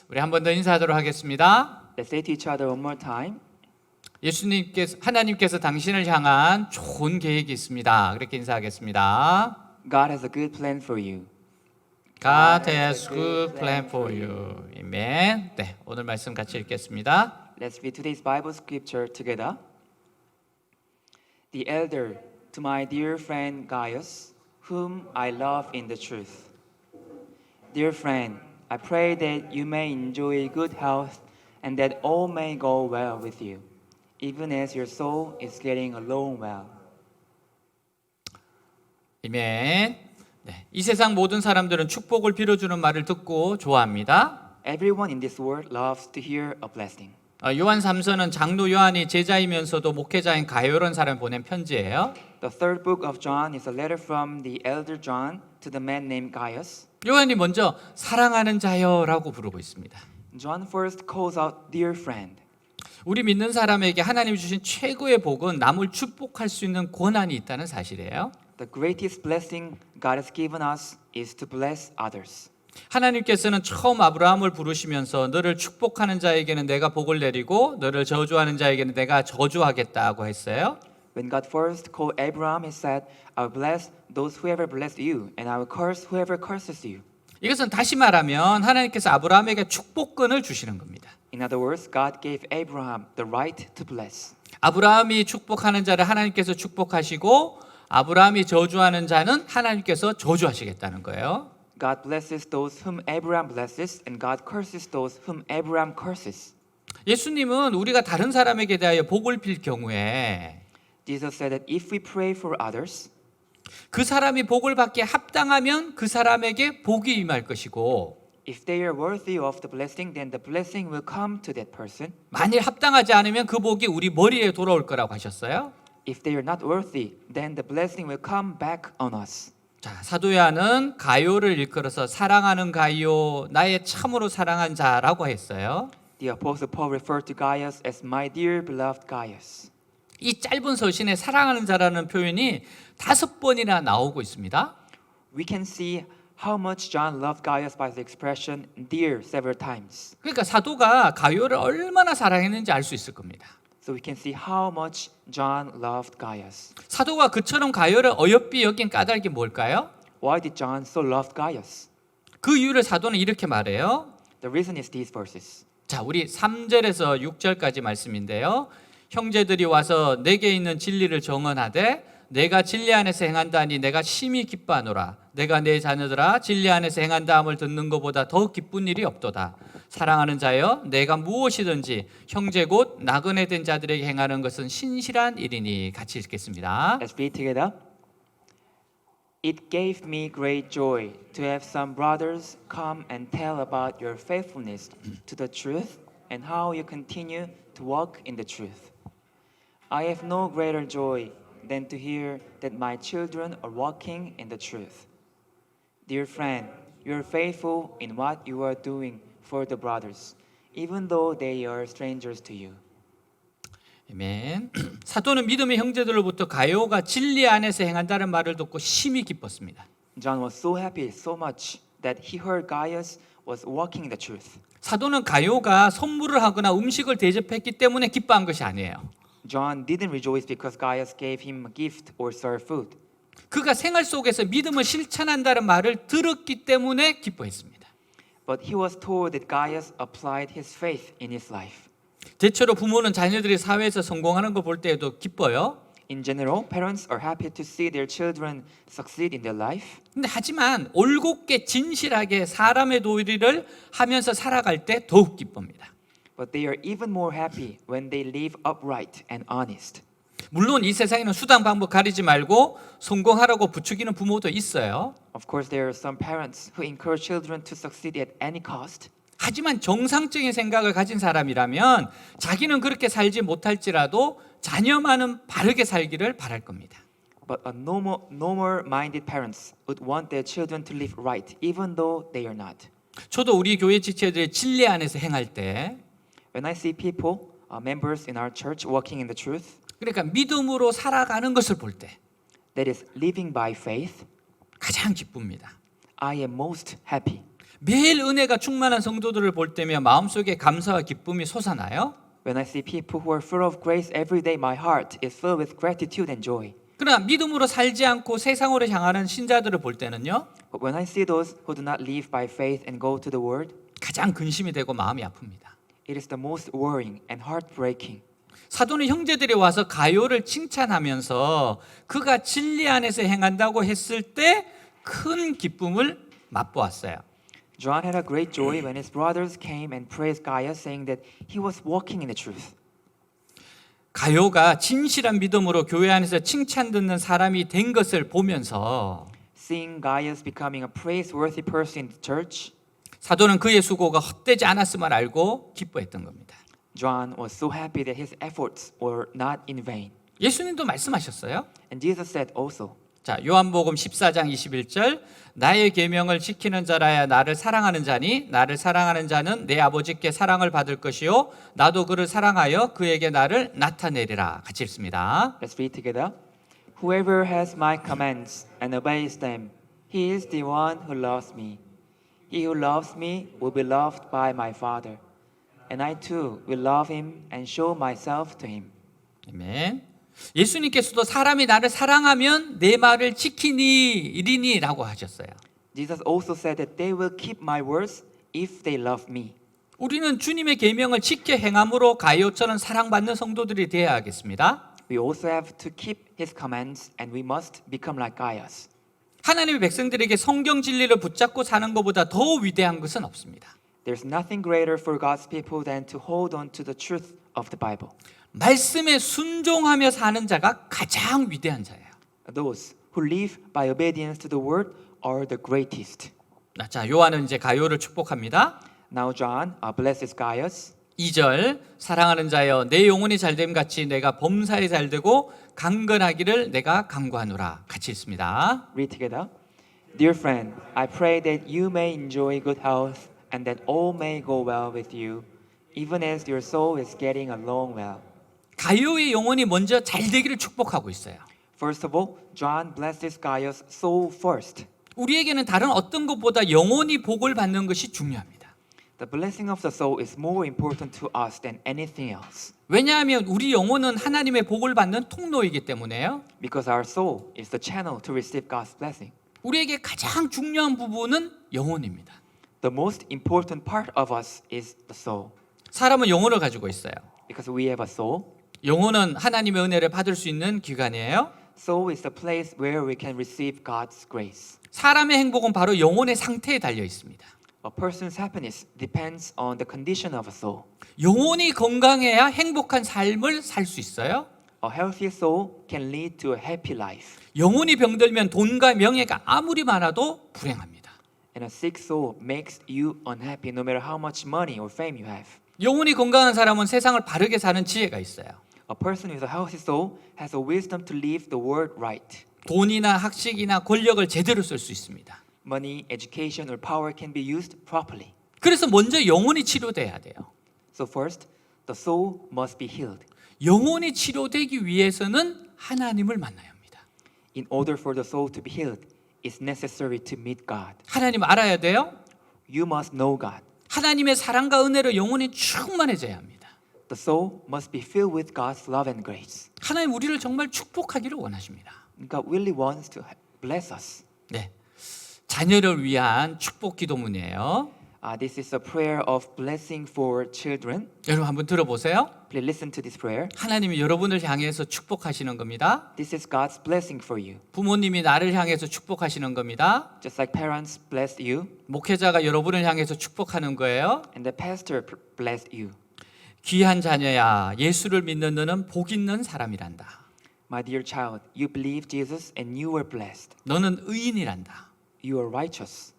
우리 한 번 더 인사하도록 하겠습니다. Let's say to each other one more time. 하나님께서 당신을 향한 좋은 계획이 있습니다. 그렇게 인사하겠습니다. God has a good plan for you. God has good plan for you. 아멘. 네, 오늘 말씀 같이 읽겠습니다. Let's read today's Bible scripture together. The elder to my dear friend Gaius, whom I love in the truth. Dear friend, I pray that you may enjoy good health and that all may go well with you, even as your soul is getting along well. 아멘. 네, 이 세상 모든 사람들은 축복을 빌어주는 말을 듣고 좋아합니다. Everyone in this world loves to hear a blessing. 요한 3서는 장로 요한이 제자이면서도 목회자인 가요라는 사람을 보낸 편지예요. The third book of John is a letter from the elder John to the man named Gaius. 요한이 먼저 사랑하는 자여라고 부르고 있습니다. John first calls out dear friend. 우리 믿는 사람에게 하나님이 주신 최고의 복은 남을 축복할 수 있는 권한이 있다는 사실이에요. The greatest blessing God has given us is to bless others. 하나님께서는 처음 아브라함을 부르시면서 너를 축복하는 자에게는 내가 복을 내리고 너를 저주하는 자에게는 내가 저주하겠다고 했어요. When God first called Abraham, he said, I will bless those whoever bless you, and I will curse whoever curses you. 이것은 다시 말하면 하나님께서 아브라함에게 축복권을 주시는 겁니다. In other words, God gave Abraham the right to bless. 아브라함이 축복하는 자를 하나님께서 축복하시고 아브라함이 저주하는 자는 하나님께서 저주하시겠다는 거예요. God blesses those whom Abraham blesses, and God curses those whom Abraham curses. 예수님은 우리가 다른 사람에게 대하여 복을 빌 경우에 Jesus said that if we pray for others, 그 사람이 복을 받기에 합당하면 그 사람에게 복이 임할 것이고 if they are worthy of the blessing, then the blessing will come to that person. 만일 합당하지 않으면 그 복이 우리 머리에 돌아올 거라고 하셨어요. If they are not worthy, then the blessing will come back on us. 자, 사도 요한은 가요를 일컬어서 사랑하는 가요, 나의 참으로 사랑한 자라고 했어요. The Apostle Paul referred to Gaius as my dear beloved Gaius. 이 짧은 서신에 사랑하는 자라는 표현이 5번이나 나오고 있습니다. We can see how much John loved Gaius by the expression dear several times. 그러니까 사도가 가요를 얼마나 사랑했는지 알 수 있을 겁니다. So we can see how much John loved Gaius. 사도가 그처럼 가요를 어여삐 여긴 까닭이 뭘까요? Why did John so love Gaius? 그 이유를 사도는 이렇게 말해요. The reason is these verses. 자, 우리 3절에서 6절까지 말씀인데요. 형제들이 와서 내게 있는 진리를 정언하되 내가 진리 안에서 행한다니 내가 심히 기뻐하노라. 내가 내 자녀들아 진리 안에서 행한다함을 듣는 것보다 더 기쁜 일이 없도다. 사랑하는 자여 내가 무엇이든지 형제 곧 나그네 된 자들에게 행하는 것은 신실한 일이니. 같이 읽겠습니다. Let's read together. It gave me great joy to have some brothers come and tell about your faithfulness to the truth and how you continue to walk in the truth. I have no greater joy than to hear that my children are walking in the truth. Dear friend, you are faithful in what you are doing for the brothers, even though they are strangers to you. 아멘. 사도는 믿음의 형제들로부터 가요가 진리 안에서 행한다는 말을 듣고 심히 기뻤습니다. John was so happy so much that he heard Gaius was walking in the truth. 사도는 가요가 선물을 하거나 음식을 대접했기 때문에 기뻐한 것이 아니에요. John didn't rejoice because Gaius gave him a gift or served food. 그가 생활 속에서 믿음을 실천한다는 말을 들었기 때문에 기뻐했습니다. But he was told that Gaius applied his faith in his life. 대체로 부모는 자녀들이 사회에서 성공하는 걸 볼 때에도 기뻐요. In general, parents are happy to see their children succeed in their life. 근데 하지만 올곧게 진실하게 사람의 도리를 하면서 살아갈 때 더욱 기쁩니다. But they are even more happy when they live upright and honest. 물론 이 세상에는 수단 방법 가리지 말고 성공하라고 부추기는 부모도 있어요. Of course, there are some parents who encourage children to succeed at any cost. 하지만 정상적인 생각을 가진 사람이라면 자기는 그렇게 살지 못할지라도 자녀만은 바르게 살기를 바랄 겁니다. But a normal-minded parents would want their children to live right, even though they are not. 저도 우리 교회 지체들이 진리 안에서 행할 때 When I see people, members in our church walking in the truth, 그러니까 믿음으로 살아가는 것을 볼 때 that is living by faith, 가장 기쁩니다. I am most happy. 매일 은혜가 충만한 성도들을 볼 때면 마음속에 감사와 기쁨이 솟아나요. When I see people who are full of grace every day, my heart is filled with gratitude and joy. 그러나 믿음으로 살지 않고 세상으로 향하는 신자들을 볼 때는요, But when I see those who do not live by faith and go to the world, 가장 근심이 되고 마음이 아픕니다. it is the most worrying and heartbreaking. 사도는 형제들이 와서 가요를 칭찬하면서 그가 진리 안에서 행한다고 했을 때 큰 기쁨을 맛보았어요. John had a great joy when his brothers came and praised Gaius, saying that he was walking in the truth. 가요가 진실한 믿음으로 교회 안에서 칭찬 듣는 사람이 된 것을 보면서 Seeing Gaius becoming a praiseworthy person in the church, 사도는 그의 수고가 헛되지 않았음을 알고 기뻐했던 겁니다. John was so happy that his efforts were not in vain. 예수님도 말씀하셨어요. And Jesus said also, 자, 요한복음 14장 21절 나의 계명을 지키는 자라야 나를 사랑하는 자니 나를 사랑하는 자는 내 아버지께 사랑을 받을 것이요 나도 그를 사랑하여 그에게 나를 나타내리라. 같이 읽습니다. let's read together. Whoever has my commands and obeys them, he is the one who loves me. He who loves me will be loved by my Father, and I too will love him and show myself to him. 아멘. 예수님께서도 사람이 나를 사랑하면 내 말을 지키니 이리니라고 하셨어요. Jesus also said that they will keep my words if they love me. 우리는 주님의 계명을 지켜 행함으로 가요처럼 사랑받는 성도들이 되어야겠습니다. We also have to keep his commands and we must become like Gaius. 하나님의 백성들에게 성경 진리를 붙잡고 사는 것보다 더 위대한 것은 없습니다. There's nothing greater for God's people than to hold on to the truth of the Bible. 말씀에 순종하며 사는 자가 가장 위대한 자예요. Those who live by obedience to the word are the greatest. 자, 요한은 이제 가요를 축복합니다. Now John blesses Gaius. 2절 사랑하는 자여 내 영혼이 잘됨 같이 내가 범사에 잘되고 강건하기를 내가 간구하노라. 같이 읽습니다. Read together. Dear friend, I pray that you may enjoy good health and that all may go well with you, even as your soul is getting along well. 가요의 영혼이 먼저 잘되기를 축복하고 있어요. First of all, John blesses Gaius' soul first. 우리에게는 다른 어떤 것보다 영혼이 복을 받는 것이 중요합니다. The blessing of the soul is more important to us than anything else. 왜냐하면 우리 영혼은 하나님의 복을 받는 통로이기 때문에요. Because our soul is the channel to receive God's blessing. 우리에게 가장 중요한 부분은 영혼입니다. The most important part of us is the soul. 사람은 영혼을 가지고 있어요. Because we have a soul. 영혼은 하나님의 은혜를 받을 수 있는 기관이에요. Soul is the place where we can receive God's grace. 사람의 행복은 바로 영혼의 상태에 달려 있습니다. A person's happiness depends on the condition of a soul. 영혼이 건강해야 행복한 삶을 살 수 있어요. A healthy soul can lead to a happy life. 영혼이 병들면 돈과 명예가 아무리 많아도 불행합니다. And a sick soul makes you unhappy no matter how much money or fame you have. 영혼이 건강한 사람은 세상을 바르게 사는 지혜가 있어요. A person with a healthy soul has a wisdom to live the world right. 돈이나 학식이나 권력을 제대로 쓸 수 있습니다. Money, education, or power can be used properly. 그래서 먼저 영혼이 치료돼야 돼요. So first, the soul must be healed. 영혼이 치료되기 위해서는 하나님을 만나야 합니다. In order for the soul to be healed, it's necessary to meet God. 하나님 알아야 돼요. You must know God. 하나님의 사랑과 은혜로 영혼이 충만해져야 합니다. The soul must be filled with God's love and grace. 하나님 우리를 정말 축복하기를 원하십니다. God really wants to bless us. 네, 자녀를 위한 축복 기도문이에요. This is a prayer of blessing for children. 여러분 한번 들어보세요. Please listen to this prayer. 하나님이 여러분을 향해서 축복하시는 겁니다. This is God's blessing for you. 부모님이 나를 향해서 축복하시는 겁니다. Just like parents blessed you 목회자가 여러분을 향해서 축복하는 거예요. and the pastor blessed you. 귀한 자녀야, 예수를 믿는 너는 복 있는 사람이란다. My dear child, you believe Jesus and you were blessed. 너는 의인이란다. You are righteous.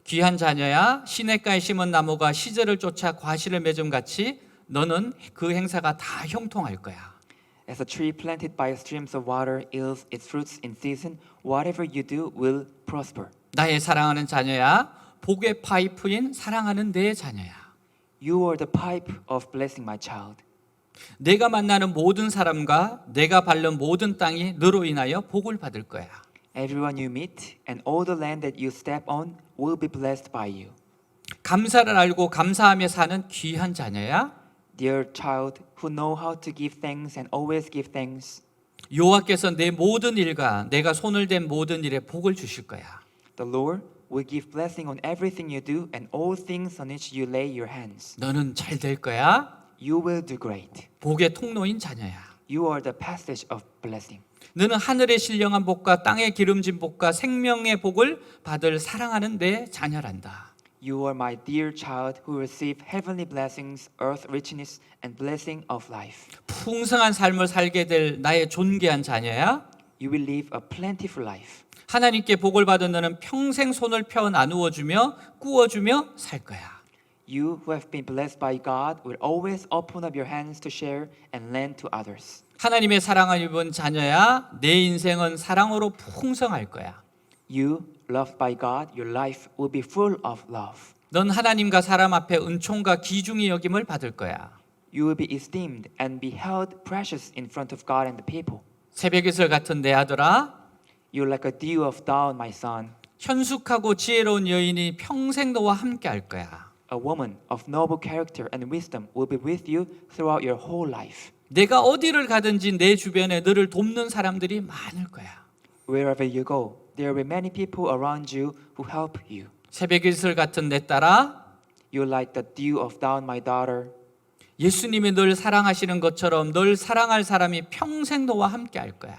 귀한 자녀야, 시냇가에 심은 나무가 시절을 쫓아 과실을 맺음 같이 너는 그 행사가 다 형통할 거야. As a tree planted by streams of water yields its fruits in season, whatever you do will prosper. 나의 사랑하는 자녀야, 복의 파이프인 사랑하는 내 자녀야. You are the pipe of blessing, my child. 내가 만나는 모든 사람과 내가 밟는 모든 땅이 너로 인하여 복을 받을 거야. Everyone you meet and all the land that you step on will be blessed by you. 감사를 알고 감사하며 사는 귀한 자녀야. Dear child who know how to give thanks and always give thanks, 여호와께서 내 모든 일과 내가 손을 댄 모든 일에 복을 주실 거야. the Lord will give blessing on everything you do and all things on which you lay your hands. 너는 잘 될 거야. You will do great. 복의 통로인 자녀야. You are the passage of blessing. 너는 하늘의 신령한 복과 땅의 기름진 복과 생명의 복을 받을 사랑하는 내 자녀란다. You are my dear child who receive heavenly blessings, earth richness, and blessing of life. 풍성한 삶을 살게 될 나의 존귀한 자녀야. You will live a plentiful life. 하나님께 복을 받은 너는 평생 손을 펴 나누어 주며 꾸어 주며 살 거야. You who have been blessed by God will always open up your hands to share and lend to others. 하나님의 사랑을 입은 자녀야. 내 인생은 사랑으로 풍성할 거야. You, loved by God, your life will be full of love. 넌 하나님과 사람 앞에 은총과 귀중히 여김을 받을 거야. You will be esteemed and be held precious in front of God and the people. 새벽 이슬 같은 내 아들아, You are like a dew of dawn, my son. 현숙하고 지혜로운 여인이 평생 너와 함께 할 거야. A woman of noble character and wisdom will be with you throughout your whole life. 내가 어디를 가든지 내 주변에 너를 돕는 사람들이 많을 거야. Wherever you go, there will be many people around you who help you. 새벽 이슬 같은 내 딸아, You are like the dew of dawn, my daughter. 예수님이 널 사랑하시는 것처럼 널 사랑할 사람이 평생 너와 함께 할 거야.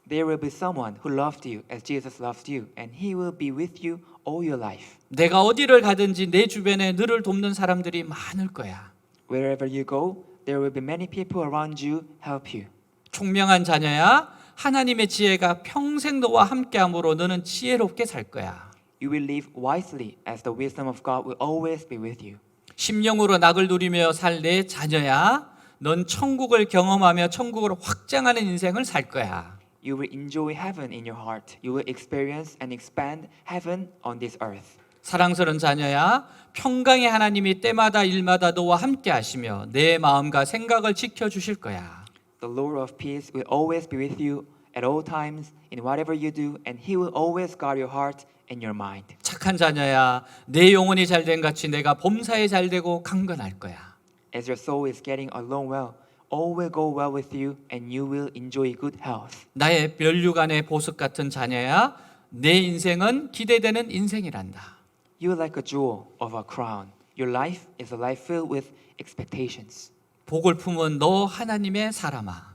There will be someone who loved you as Jesus loved you, and he will be with you all your life. 내가 어디를 가든지 내 주변에 너를 돕는 사람들이 많을 거야. Wherever you go, there will be many people around you help you. 총명한 자녀야, 하나님의 지혜가 평생 너와 함께함으로 너는 지혜롭게 살 거야. You will live wisely as the wisdom of God will always be with you. 심령으로 낙을 누리며 살 내 자녀야, 넌 천국을 경험하며 천국을 확장하는 인생을 살 거야. You will enjoy heaven in your heart. You will experience and expand heaven on this earth. 사랑스러운 자녀야, 평강의 하나님이 때마다 일마다 너와 함께 하시며 내 마음과 생각을 지켜주실 거야. The Lord of peace will always be with you at all times in whatever you do, and he will always guard your heart and your mind. 착한 자녀야, 내 영혼이 잘된 같이 내가 범사에 잘되고 강건할 거야. As your soul is getting along well, all will go well with you, and you will enjoy good health. 나의 면류관의 보석 같은 자녀야, 내 인생은 기대되는 인생이란다. You are like a jewel of a crown. Your life is a life filled with expectations. 복을 품은 너 하나님의 사람아.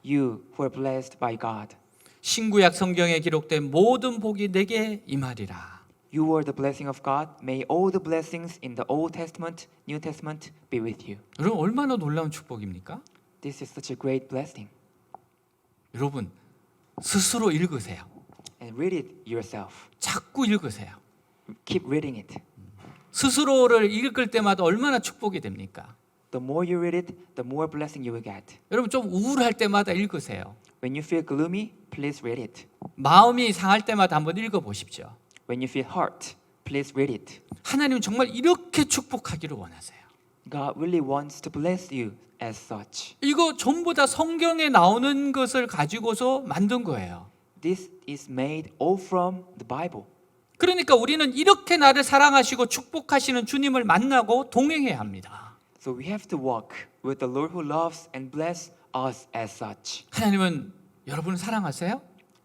You who are blessed by God. 신구약 성경에 기록된 모든 복이 내게 임하리라. You are the blessing of God. May all the blessings in the Old Testament, New Testament be with you. 여러분 얼마나 놀라운 축복입니까? This is such a great blessing. 여러분 스스로 읽으세요. And read it yourself. 자꾸 읽으세요. Keep reading it. 스스로를 읽을 때마다 얼마나 축복이 됩니까? The more you read it, the more blessing you will get. 여러분 좀 우울할 때마다 읽으세요. When you feel gloomy, please read it. 마음이 상할 때마다 한번 읽어보십시오. When you feel hurt, please read it. 하나님 정말 이렇게 축복하기를 원하세요. God really wants to bless you as such. 이거 전부 다 성경에 나오는 것을 가지고서 만든 거예요. This is made all from the Bible. 그러니까 우리는 이렇게 나를 사랑하시고 축복하시는 주님을 만나고 동행해야 합니다. So we have to walk with the Lord who loves and bless us as such. 하나님은 여러분을 사랑하세요?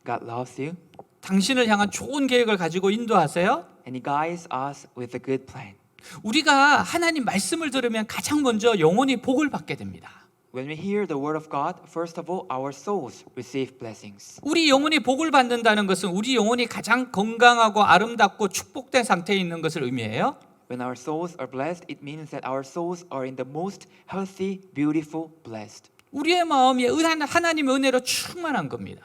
God loves you, 당신을 향한 좋은 계획을 가지고 인도하세요? and He guides us with a good plan. 우리가 하나님 말씀을 들으면 가장 먼저 영혼이 복을 받게 됩니다. When we hear the word of God, first of all, our souls receive blessings. 우리 영혼이 복을 받는다는 것은 우리 영혼이 가장 건강하고 아름답고 축복된 상태에 있는 것을 의미해요. When our souls are blessed, it means that our souls are in the most healthy, beautiful, blessed. 우리의 마음이 하나님의 은혜로 충만한 겁니다.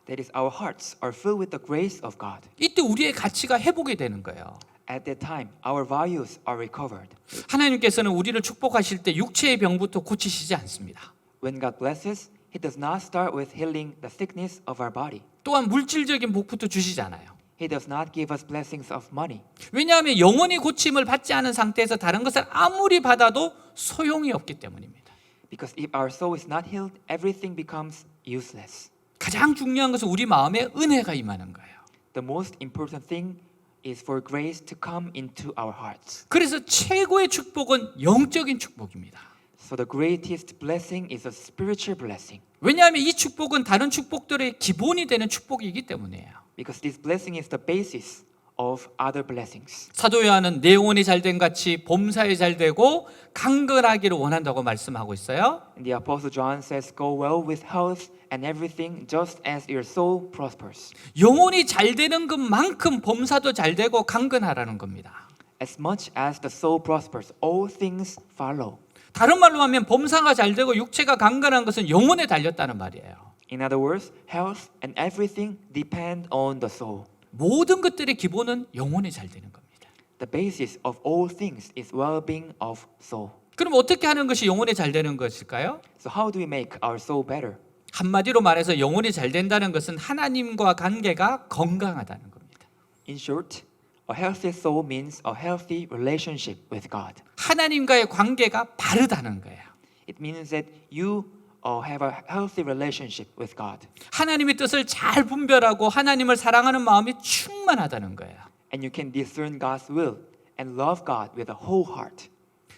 That is, our hearts are filled with the grace of God. 이때 우리의 가치가 회복이 되는 거예요. At that time, our values are recovered. 하나님께서는 우리를 축복하실 때 육체의 병부터 고치시지 않습니다. When God blesses, He does not start with healing the sickness of our body. 또한 물질적인 복부터 주시잖아요. He does not give us blessings of money. 왜냐하면 영혼이 고침을 받지 않은 상태에서 다른 것을 아무리 받아도 소용이 없기 때문입니다. Because if our soul is not healed, everything becomes useless. 가장 중요한 것은 우리 마음에 은혜가 임하는 거예요. The most important thing is for grace to come into our hearts. 그래서 최고의 축복은 영적인 축복입니다. So the greatest blessing is a spiritual blessing. 왜냐하면 이 축복은 다른 축복들의 기본이 되는 축복이기 때문이에요. Because this blessing is the basis of other blessings. 사도 요한은 내 영혼이 잘된 같이 범사에 잘되고 강건하기를 원한다고 말씀하고 있어요. And the Apostle John says, "Go well with health and everything, just as your soul prospers." 영혼이 잘되는 것만큼 범사도 잘되고 강건하라는 겁니다. As much as the soul prospers, all things follow. 다른 말로 하면 범사가 잘되고 육체가 강건한 것은 영혼에 달렸다는 말이에요. In other words, health and everything depend on the soul. 모든 것들의 기본은 영혼이 잘되는 겁니다. The basis of all things is well-being of soul. 그럼 어떻게 하는 것이 영혼이 잘되는 것일까요? So how do we make our soul better? 한마디로 말해서 영혼이 잘된다는 것은 하나님과 관계가 건강하다는 겁니다. In short, a healthy soul means a healthy relationship with God. 하나님과의 관계가 바르다는 거예요. It means that you have a healthy relationship with God. 하나님의 뜻을 잘 분별하고 하나님을 사랑하는 마음이 충만하다는 거예요. And you can discern God's will and love God with a whole heart.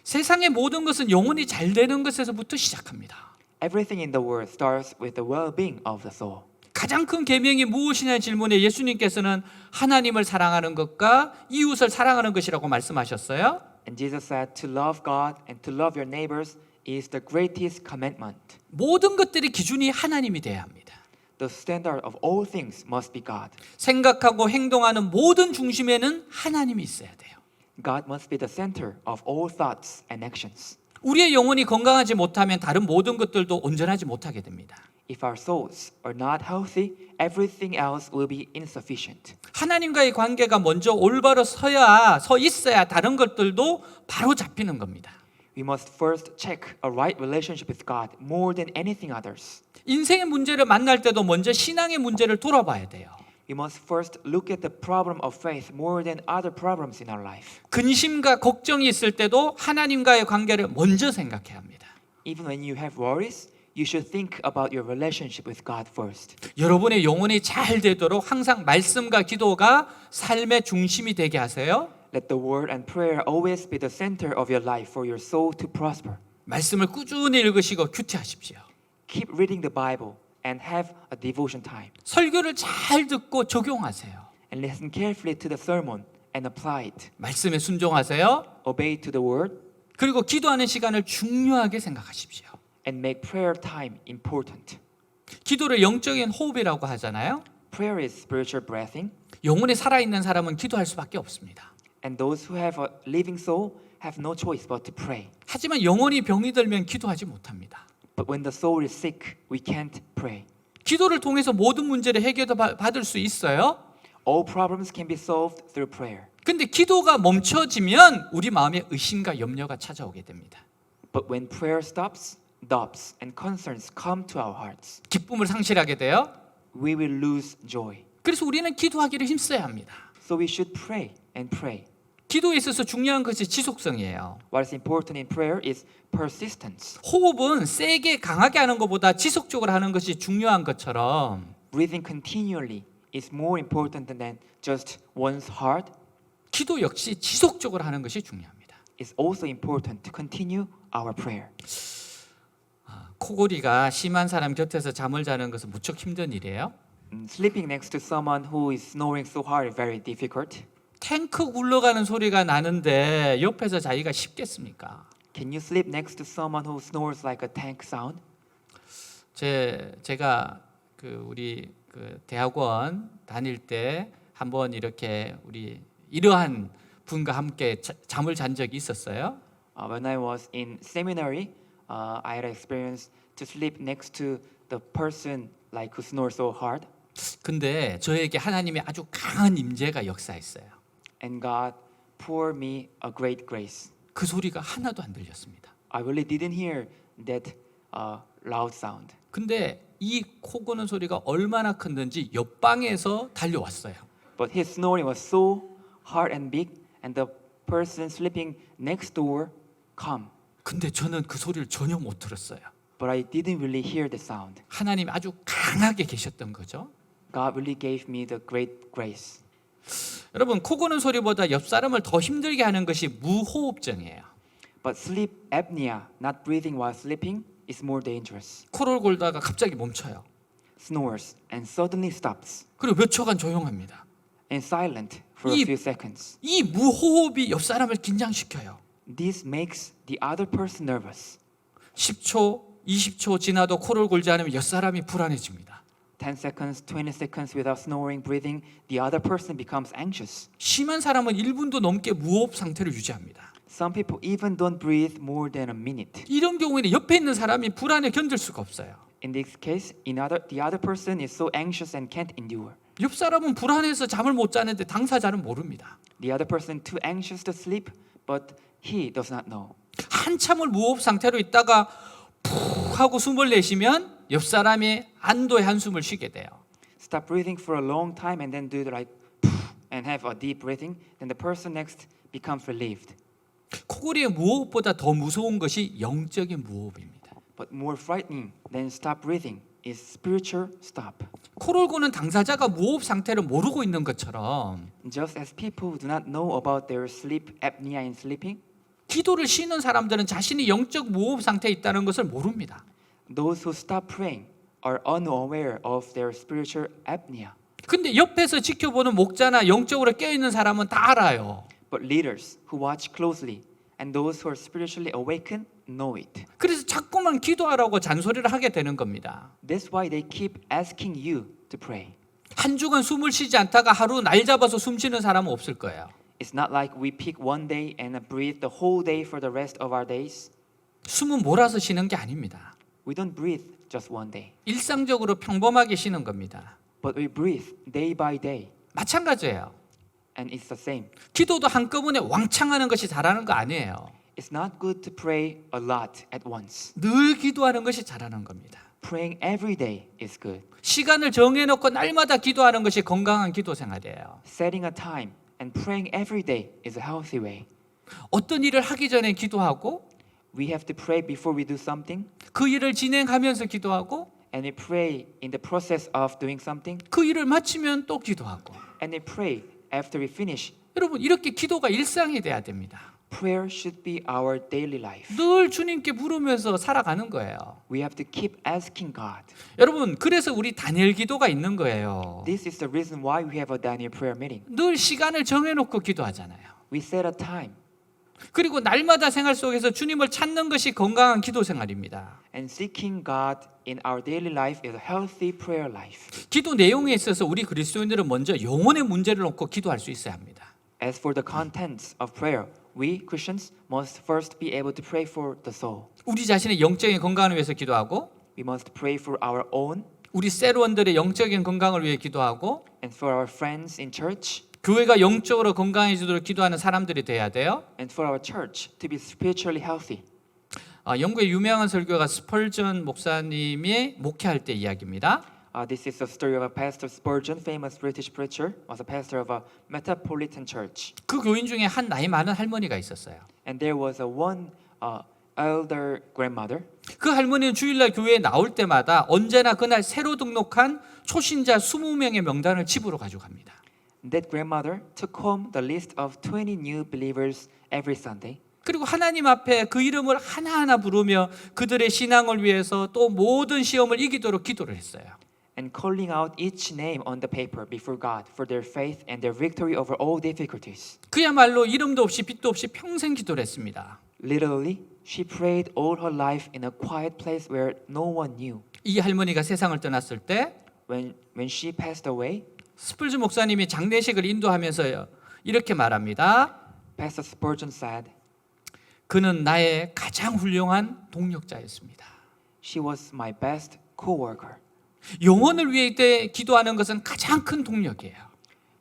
세상의 모든 것은 영혼이 잘 되는 것에서부터 시작합니다. Everything in the world starts with the well-being of the soul. 가장 큰 계명이 무엇이냐는 질문에 예수님께서는 하나님을 사랑하는 것과 이웃을 사랑하는 것이라고 말씀하셨어요. And Jesus said to love God and to love your neighbors is the greatest commandment. 모든 것들의 기준이 하나님이 돼야 합니다. The standard of all things must be God. 생각하고 행동하는 모든 중심에는 하나님이 있어야 돼요. God must be the center of all thoughts and actions. 우리의 영혼이 건강하지 못하면 다른 모든 것들도 온전하지 못하게 됩니다. If our souls are not healthy, everything else will be insufficient. 하나님과의 관계가 먼저 올바로 서 있어야 다른 것들도 바로 잡히는 겁니다. We must first check a right relationship with God more than anything others. 인생의 문제를 만날 때도 먼저 신앙의 문제를 돌아봐야 돼요. We must first look at the problem of faith more than other problems in our life. 근심과 걱정이 있을 때도 하나님과의 관계를 먼저 생각해야 합니다. Even when you have worries, you should think about your relationship with God first. 여러분의 영혼이 잘 되도록 항상 말씀과 기도가 삶의 중심이 되게 하세요. Let the word and prayer always be the center of your life for your soul to prosper. 말씀을 꾸준히 읽으시고 큐티하십시오. Keep reading the Bible and have a devotion time. 설교를 잘 듣고 적용하세요. And listen carefully to the sermon and apply it. 말씀에 순종하세요. Obey to the word 그리고 기도하는 시간을 중요하게 생각하십시오. and make prayer time important. 기도를 영적인 호흡이라고 하잖아요. Prayer is spiritual breathing, 영혼이 살아있는 사람은 기도할 수밖에 없습니다. and those who have a living soul have no choice but to pray. 하지만 영혼이 병이 들면 기도하지 못합니다. But when the soul is sick, we can't pray. 기도를 통해서 모든 문제를 해결받을 수 있어요. All problems can be solved through prayer. 근데 기도가 멈춰지면 우리 마음에 의심과 염려가 찾아오게 됩니다. But when prayer stops, doubts and concerns come to our hearts. 기쁨을 상실하게 돼요. We will lose joy. 그래서 우리는 기도하기를 힘써야 합니다. So we should pray and pray. 기도에 있어서 중요한 것이 지속성이에요. What is important in prayer is persistence. 호흡은 세게 강하게 하는 것보다 지속적으로 하는 것이 중요한 것처럼 Breathing continually is more important than just one's heart. 기도 역시 지속적으로 하는 것이 중요합니다. It's also important to continue our prayer. 코골이가 심한 사람 곁에서 잠을 자는 것은 무척 힘든 일이에요. Sleeping next to someone who is snoring so hard is very difficult. 탱크 굴러가는 소리가 나는데 옆에서 자기가 쉽겠습니까? Can you sleep next to someone who snores like a tank sound? 제가 우리 대학원 다닐 때 한번 이렇게 우리 이러한 분과 함께 잠을 잔 적이 있었어요. When I was in seminary, I had experience to sleep next to the person like who snores so hard. 근데 저에게 하나님의 아주 강한 임재가 역사했어요. And God poured me a great grace. 그 소리가 하나도 안 들렸습니다. I really didn't hear that loud sound. 근데 이 코 고는 소리가 얼마나 컸는지 옆방에서 달려왔어요. But his snoring was so hard and big, and the person sleeping next door come. 근데 저는 그 소리를 전혀 못 들었어요. But I didn't really hear the sound. 하나님이 아주 강하게 계셨던 거죠. God really gave me the great grace. 여러분, 코 고는 소리보다 옆 사람을 더 힘들게 하는 것이 무호흡증이에요. But sleep apnea, not breathing while sleeping, is more dangerous. 코를 골다가 갑자기 멈춰요. Snores and suddenly stops 그리고 몇 초간 조용합니다. and silent for a 이- few seconds. 이 무호흡이 옆 사람을 긴장시켜요. This makes the other person nervous. 10초, 20초 지나도 코를 골지 않으면 옆 사람이 불안해집니다. 10 seconds, 20 seconds without snoring, breathing, the other person becomes anxious. 심한 사람은 1분도 넘게 무호흡 상태를 유지합니다. Some people even don't breathe more than a minute. 이런 경우에는 옆에 있는 사람이 불안에 견딜 수가 없어요. In this case, the other person is so anxious and can't endure. 옆 사람은 불안해서 잠을 못 자는데 당사자는 모릅니다. The other person too anxious to sleep, but he does not know. 한참을 무호흡 상태로 있다가 푹 하고 숨을 내쉬면 옆 사람이 안도의 한숨을 쉬게 돼요. Stop breathing for a long time and then do like and have a deep breathing, then the person next becomes relieved. 코골이의 무호흡보다 더 무서운 것이 영적인 무호흡입니다. But more frightening than stop breathing is spiritual stop. 코를 고는 당사자가 무호흡 상태를 모르고 있는 것처럼 Just as people who do not know about their sleep apnea in sleeping, 기도를 쉬는 사람들은 자신이 영적 무호흡 상태에 있다는 것을 모릅니다. those who stop praying are unaware of their spiritual apnea. 근데 옆에서 지켜보는 목자나 영적으로 깨어있는 사람은 다 알아요. But leaders who watch closely and those who are spiritually awakened know it. 그래서 자꾸만 기도하라고 잔소리를 하게 되는 겁니다. That's why they keep asking you to pray. 한 주간 숨을 쉬지 않다가 하루 날 잡아서 숨 쉬는 사람은 없을 거예요. It's not like we pick one day and breathe the whole day for the rest of our days. 숨은 몰아서 쉬는 게 아닙니다. We don't breathe just one day, 일상적으로 평범하게 쉬는 겁니다. but we breathe day by day, 마찬가지예요. and it's the same. 기도도 한꺼번에 왕창 하는 것이 잘하는 거 아니에요. It's not good to pray a lot at once. 늘 기도하는 것이 잘하는 겁니다. Praying every day is good. 시간을 정해놓고 날마다 기도하는 것이 건강한 기도 생활이에요. Setting a time and praying every day is a healthy way. 어떤 일을 하기 전에 기도하고 We have to pray before we do something, 그 일을 진행하면서 기도하고 and we pray in the process of doing something, 그 일을 마치면 또 기도하고 and we pray after we finish. 여러분 이렇게 기도가 일상이 돼야 됩니다. Prayer should be our daily life. 늘 주님께 물으면서 살아가는 거예요. We have to keep asking God. 여러분 그래서 우리 다니엘 기도가 있는 거예요. This is the reason why we have a Daniel prayer meeting. 늘 시간을 정해놓고 기도하잖아요. We set a time, 그리고 날마다 생활 속에서 주님을 찾는 것이 건강한 기도 생활입니다. and seeking God in our daily life is a healthy prayer life. 기도 내용에 있어서 우리 그리스도인들은 먼저 영혼의 문제를 놓고 기도할 수 있어야 합니다. As for the contents of prayer, we Christians must first be able to pray for the soul. 우리 자신의 영적인 건강을 위해서 기도하고 We must pray for our own 우리 셀원들의 영적인 건강을 위해 기도하고 and for our friends in church 교회가 영적으로 건강해지도록 기도하는 사람들이 돼야 돼요. and for our church to be spiritually healthy. 영국의 유명한 설교가 스펄전 목사님이 목회할 때 이야기입니다. This is the story of a pastor Spurgeon, famous British preacher, was a pastor of a metropolitan church. 그 교인 중에 한 나이 많은 할머니가 있었어요. And there was one elder grandmother. 그 할머니는 주일날 교회에 나올 때마다 언제나 그날 새로 등록한 초신자 20명의 명단을 집으로 가져갑니다. That grandmother took home the list of 20 new believers every Sunday. 그리고 하나님 앞에 그 이름을 하나하나 부르며 그들의 신앙을 위해서 또 모든 시험을 이기도록 기도를 했어요. And calling out each name on the paper before God for their faith and their victory over all difficulties. 그야말로 이름도 없이 빛도 없이 평생 기도를 했습니다. Literally, she prayed all her life in a quiet place where no one knew. 이 할머니가 세상을 떠났을 때 When she passed away, 스펄전 목사님이 장례식을 인도하면서 이렇게 말합니다. Pastor Spurgeon said, 그는 나의 가장 훌륭한 동력자였습니다. "She was my best co-worker." 영혼을 위해 기도하는 것은 가장 큰 동력이에요.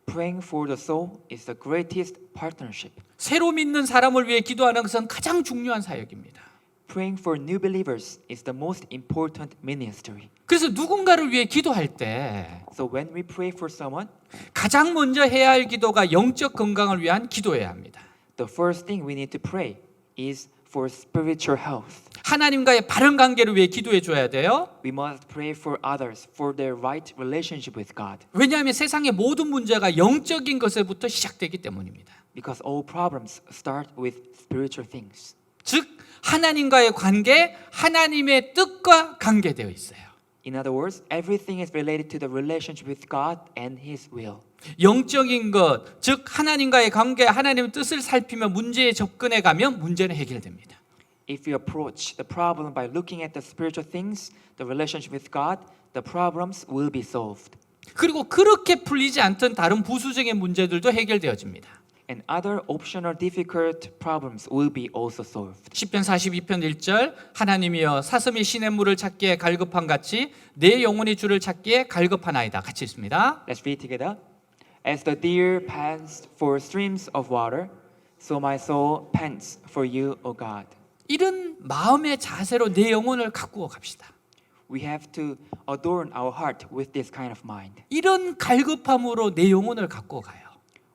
Praying for the soul is the greatest partnership. 새로 믿는 사람을 위해 기도하는 것은 가장 중요한 사역입니다. Praying for new believers is the most important ministry. 그래서 누군가를 위해 기도할 때 So when we pray for someone, 가장 먼저 해야 할 기도가 영적 건강을 위한 기도여야 합니다. the first thing we need to pray is for spiritual health. 하나님과의 바른 관계를 위해 기도해 줘야 돼요. We must pray for others for their right relationship with God. 왜냐하면 세상의 모든 문제가 영적인 것에부터 시작되기 때문입니다. Because all problems start with spiritual things. 즉 하나님과의 관계, 하나님의 뜻과 관계되어 있어요. In other words, everything is related to the relationship with God and His will. 영적인 것, 즉 하나님과의 관계, 하나님의 뜻을 살피며 문제에 접근해 가면 문제는 해결됩니다. If you approach the problem by looking at the spiritual things, the relationship with God, the problems will be solved. 그리고 그렇게 풀리지 않던 다른 부수적인 문제들도 해결되어집니다. And other optional difficult problems will be also solved. 시편 42편 1절 하나님이여 사슴이 시냇물을 찾기에 갈급한 같이 내 영혼이 주를 찾기에 갈급하나이다. 같이 있습니다. Let's read together. As the deer pants for streams of water, so my soul pants for you, O God. 이런 마음의 자세로 내 영혼을 가꾸어 갑시다. We have to adorn our heart with this kind of mind. 이런 갈급함으로 내 영혼을 가꾸어 가요.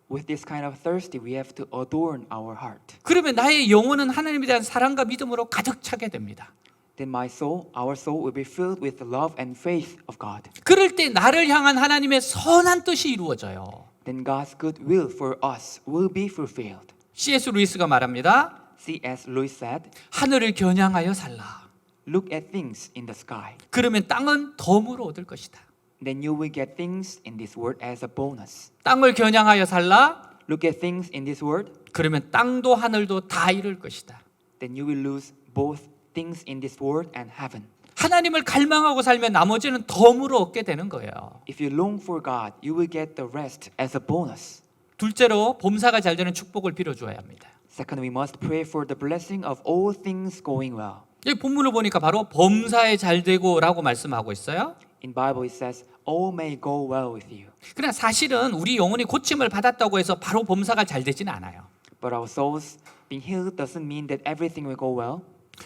With this kind of thirsty, we have to adorn our heart. 그러면 나의 영혼은 하나님에 대한 사랑과 믿음으로 가득 차게 됩니다. Then my soul, our soul will be filled with the love and faith of God. 그럴 때 나를 향한 하나님의 선한 뜻이 이루어져요. Then God's good will for us will be fulfilled. C.S. 루이스가 말합니다. C.S. Lewis said, 하늘을 겨냥하여 살라. look at things in the sky. 그러면 땅은 덤으로 얻을 것이다. Then you will get things in this world as a bonus. 땅을 겨냥하여 살라. Look at things in this world. 그러면 땅도 하늘도 다 이룰 것이다. Then you will lose both things in this world and heaven. 하나님을 갈망하고 살면 나머지는 덤으로 얻게 되는 거예요. If you long for God, you will get the rest as a bonus. 둘째로 범사가 잘 되는 축복을 빌어줘야 합니다. Second, we must pray for the blessing of all things going well. 여기 본문을 보니까 바로 범사에 잘 되고라고 말씀하고 있어요. In Bible it says, all may go well with you. 그러나 사실은 우리 영혼이 고침을 받았다고 해서 바로 범사가 잘 되지는 않아요. But our souls being healed doesn't mean that everything will go well.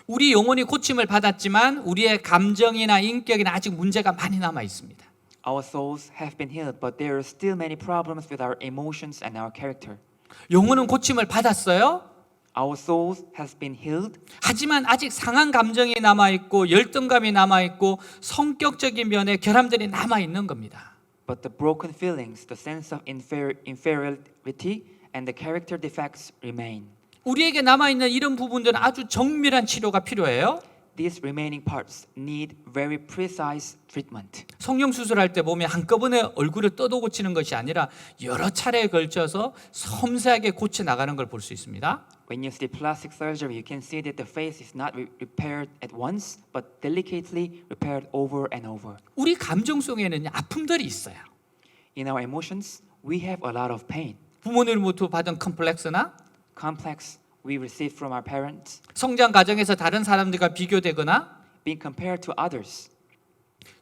우리 영혼이 고침을 받았지만 우리의 감정이나 인격에는 아직 문제가 많이 남아 있습니다. Our souls have been healed, but there are still many problems with our emotions and our character. 영혼은 고침을 받았어요. Our souls has been healed, 하지만 아직 상한 감정이 남아 있고 열등감이 남아 있고 성격적인 면에 결함들이 남아 있는 겁니다. but the broken feelings, the sense of inferiority, and the character defects remain. 우리에게 남아 있는 이런 부분들은 아주 정밀한 치료가 필요해요. These remaining parts need very precise treatment. 성형 수술할 때 보면 한꺼번에 얼굴을 뜯어 고치는 것이 아니라 여러 차례에 걸쳐서 섬세하게 고쳐 나가는 걸 볼 수 있습니다. When you see plastic surgery, you can see that the face is not repaired at once, but delicately repaired over and over. 우리 감정 속에는 아픔들이 있어요. In our emotions, we have a lot of pain. 부모님으로부터 받은 컴플렉스나 Complex we receive from our parents, 성장 과정에서 다른 사람들과 비교되거나 being compared to others,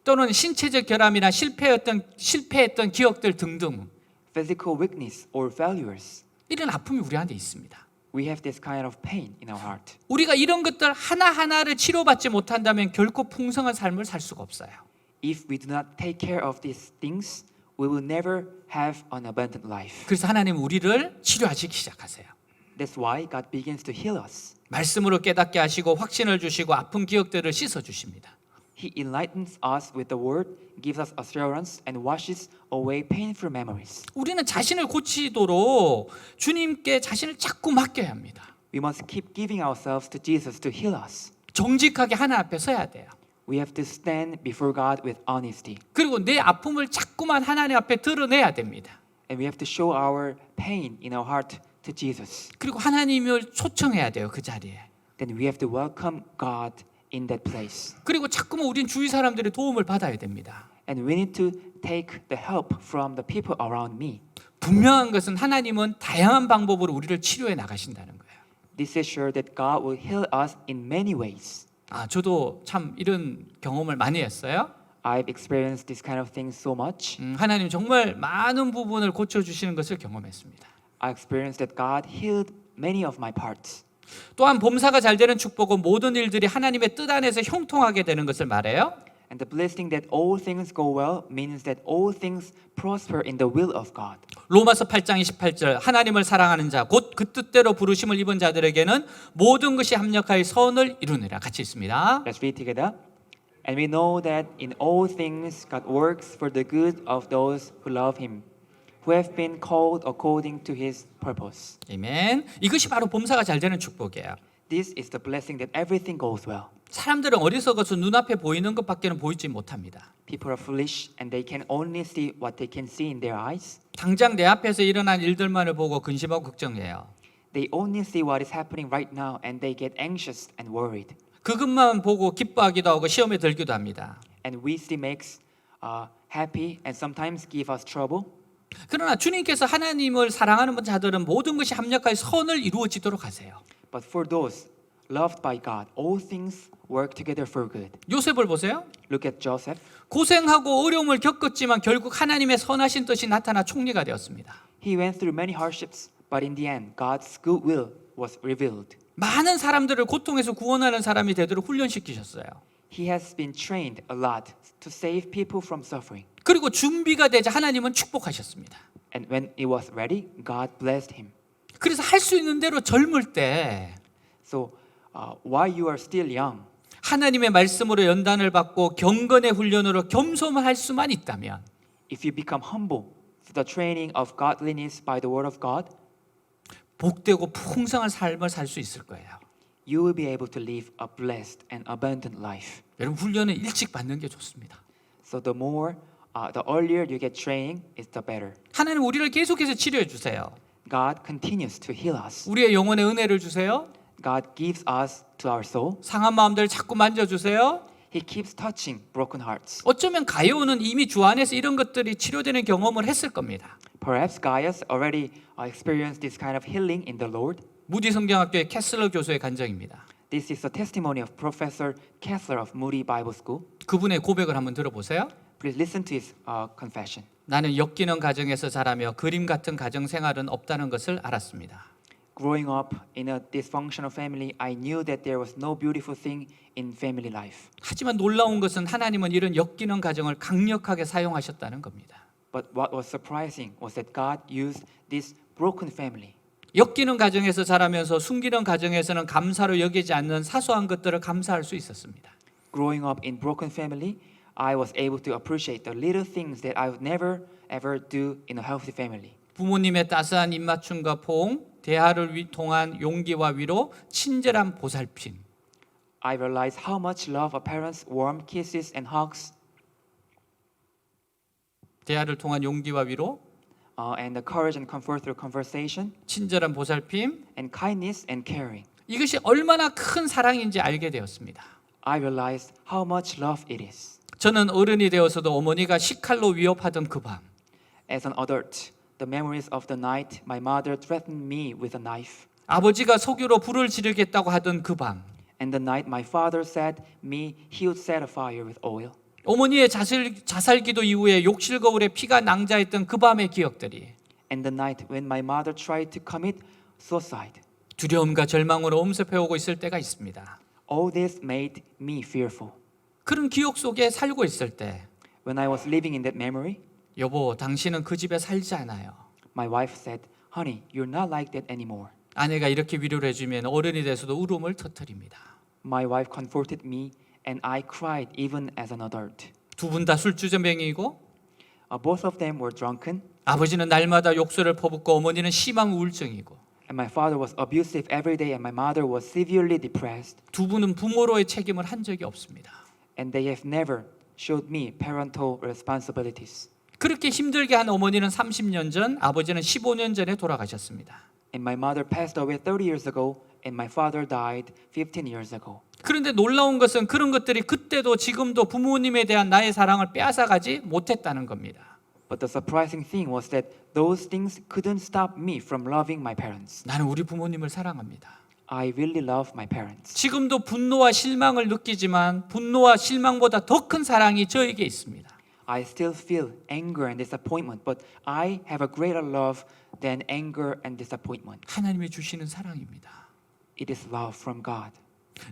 또는 신체적 결함이나 실패했던 기억들 등등 physical weakness or failures. 이런 아픔이 우리한테 있습니다. We have this kind of pain in our heart. 우리가 이런 것들 하나하나를 치료받지 못한다면 결코 풍성한 삶을 살 수가 없어요. If we do not take care of these things, we will never have an abundant life. 그래서 하나님은 우리를 치료하시기 시작하세요. That's why God begins to heal us. 말씀으로 깨닫게 하시고 확신을 주시고 아픈 기억들을 씻어 주십니다. He enlightens us with the word, gives us assurance, and washes away painful memories. 우리는 자신을 고치도록 주님께 자신을 자꾸 맡겨야 합니다. We must keep giving ourselves to Jesus to heal us. 정직하게 하나님 앞에 서야 돼요. We have to stand before God with honesty. 그리고 내 아픔을 자꾸만 하나님 앞에 드러내야 됩니다. And we have to show our pain in our heart to Jesus. 그리고 하나님을 초청해야 돼요, 그 자리에. Then we have to welcome God in that place. 그리고 자꾸만 우린 주위 사람들의 도움을 받아야 됩니다. And we need to take the help from the people around me. 분명한 것은 하나님은 다양한 방법으로 우리를 치료해 나가신다는 거예요. This is sure that God will heal us in many ways. 저도 참 이런 경험을 많이 했어요. I've experienced this kind of things so much. 하나님 정말 많은 부분을 고쳐주시는 것을 경험했습니다. I experienced that God healed many of my parts. 또한 범사가 잘 되는 축복은 모든 일들이 하나님의 뜻 안에서 형통하게 되는 것을 말해요. And the blessing that all things go well means that all things prosper in the will of God. 로마서 8장 28절 하나님을 사랑하는 자 곧 그 뜻대로 부르심을 입은 자들에게는 모든 것이 합력하여 선을 이루느라 같이 있습니다. Let's read together. And we know that in all things God works for the good of those who love him, who have been called according to his purpose. 아멘. 이것이 바로 범사가 잘 되는 축복이에요. This is the blessing that everything goes well. 사람들은 어리석어서 눈앞에 보이는 것밖에는 보이지 못합니다. People are foolish and they can only see what they can see in their eyes. 당장 내 앞에서 일어난 일들만을 보고 근심하고 걱정해요. They only see what is happening right now and they get anxious and worried. 그것만 보고 기뻐하기도 하고 시험에 들기도 합니다. And we see makes happy and sometimes give us trouble. 그러나 주님께서 하나님을 사랑하는 자들은 모든 것이 합력하여 선을 이루어지도록 하세요. But for those loved by God, all things work together for good. 요셉을 보세요. Look at Joseph. 고생하고 어려움을 겪었지만 결국 하나님의 선하신 뜻이 나타나 총리가 되었습니다. He went through many hardships, but in the end, God's good will was revealed. 많은 사람들을 고통에서 구원하는 사람이 되도록 훈련시키셨어요. He has been trained a lot to save people from suffering. 그리고 준비가 되자 하나님은 축복하셨습니다. And when he was ready, God blessed him. 그래서 할 수 있는 대로 젊을 때 So while you are still young, 하나님의 말씀으로 연단을 받고 경건의 훈련으로 겸손할 수만 있다면 if you become humble through the training of godliness by the word of God, 복되고 풍성한 삶을 살 수 있을 거예요. you will be able to live a blessed and abundant life. 여러분 훈련은 일찍 받는 게 좋습니다. So the earlier you get training, is the better. 하나님 우리를 계속해서 치료해 주세요. God continues to heal us. 우리의 영혼에 은혜를 주세요. God gives us to our soul. 상한 마음들 자꾸 만져주세요. He keeps touching broken hearts. 어쩌면 가이오는 이미 주 안에서 이런 것들이 치료되는 경험을 했을 겁니다. Perhaps Gaius already experienced this kind of healing in the Lord. 무디 성경학교의 캐슬러 교수의 간증입니다. This is a testimony of Professor Kessler of Moody Bible School. 그분의 고백을 한번 들어보세요. Please listen to his confession. 나는 엮이는 가정에서 자라며 그림 같은 가정 생활은 없다는 것을 알았습니다. Growing up in a dysfunctional family, I knew that there was no beautiful thing in family life. 하지만 놀라운 것은 하나님은 이런 엮이는 가정을 강력하게 사용하셨다는 겁니다. But what was surprising was that God used this broken family. 엮이는 가정에서 자라면서 숨기는 가정에서는 감사로 여기지 않는 사소한 것들을 감사할 수 있었습니다. Growing up in broken family, I was able to appreciate the little things that I would never ever do in a healthy family. 부모님의 따스한 입맞춤과 포옹, 대화를 통한 용기와 위로, 친절한 보살핌. I realized how much love a parent's warm kisses and hugs 대화를 통한 용기와 위로, and the courage and comfort through conversation 친절한 보살핌. and kindness and caring. 이것이 얼마나 큰 사랑인지 알게 되었습니다. I realized how much love it is. 저는 어른이 되어서도 어머니가 식칼로 위협하던 그 밤, As an adult, the memories of the night my mother threatened me with a knife, 아버지가 석유로 불을 지르겠다고 하던 그 밤, and the night my father said me he would set a fire with oil, 어머니의 자살기도 이후에 욕실 거울에 피가 낭자했던 그 밤의 기억들이 and the night when my mother tried to commit suicide. 두려움과 절망으로 엄습해오고 있을 때가 있습니다. All this made me fearful. 그런 기억 속에 살고 있을 때, When I was living in that memory, 여보, 당신은 그 집에 살지 않아요. my wife said, "Honey, you're not like that anymore." 아내가 이렇게 위로를 해주면 어른이 돼서도 울음을 터뜨립니다. My wife comforted me, and I cried even as an adult. 두 분 다 술주정뱅이고 Both of them were drunken, 아버지는 날마다 욕설을 퍼붓고 어머니는 심한 우울증이고 and my father was abusive every day, and my mother was severely depressed. 두 분은 부모로의 책임을 한 적이 없습니다. And they have never showed me parental responsibilities. 그렇게 힘들게 한 어머니는 30년 전, 아버지는 15년 전에 돌아가셨습니다. And my mother passed away 30 years ago, and my father died 15 years ago. 그런데 놀라운 것은 그런 것들이 그때도 지금도 부모님에 대한 나의 사랑을 빼앗아가지 못했다는 겁니다. But the surprising thing was that those things couldn't stop me from loving my parents. 나는 우리 부모님을 사랑합니다. I really love my parents. 지금도 분노와 실망을 느끼지만 분노와 실망보다 더 큰 사랑이 저에게 있습니다. I still feel anger and disappointment, but I have a greater love than anger and disappointment. 하나님이 주시는 사랑입니다. It is love from God.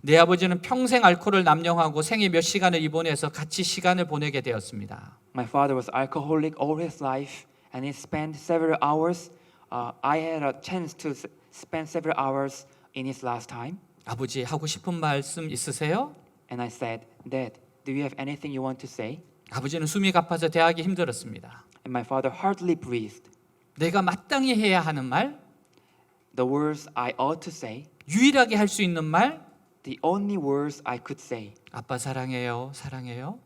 내 아버지는 평생 알코올을 남용하고 생애 몇 시간을 입원해서 같이 시간을 보내게 되었습니다. My father was alcoholic all his life, and he spent several hours. I had a chance to spend several hours in his last time. 아버지 하고 싶은 말씀 있으세요? And I said, Dad, do you have anything you want to say? 아버지는 숨이 가빠서 대하기 힘들었습니다. And my father hardly breathed. 내가 마땅히 해야 하는 말, The words I ought to say, 유일하게 할 수 있는 말, the only words I could say. 아빠 사랑해요, 사랑해요.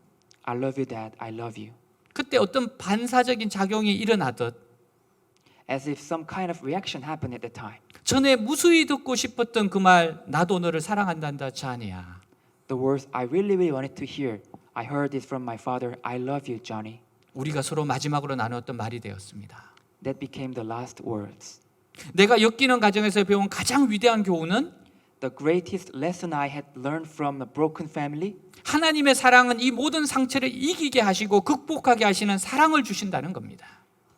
I love you, Dad. I love you. 그때 어떤 반사적인 작용이 일어나듯 As if some kind of reaction happened at the time. 전에 무수히 듣고 싶었던 그 말, 나도 너를 사랑한단다, 자니야. The words I really wanted to hear. I heard this from my father. I love you, Johnny. 우리가 서로 마지막으로 나눴던 말이 되었습니다. That became the last words. 내가 엮이는 가정에서 배운 가장 위대한 교훈은 The greatest lesson I had learned from a broken family 하나님의 사랑은 이 모든 상처를 이기게 하시고 극복하게 하시는 사랑을 주신다는 겁니다.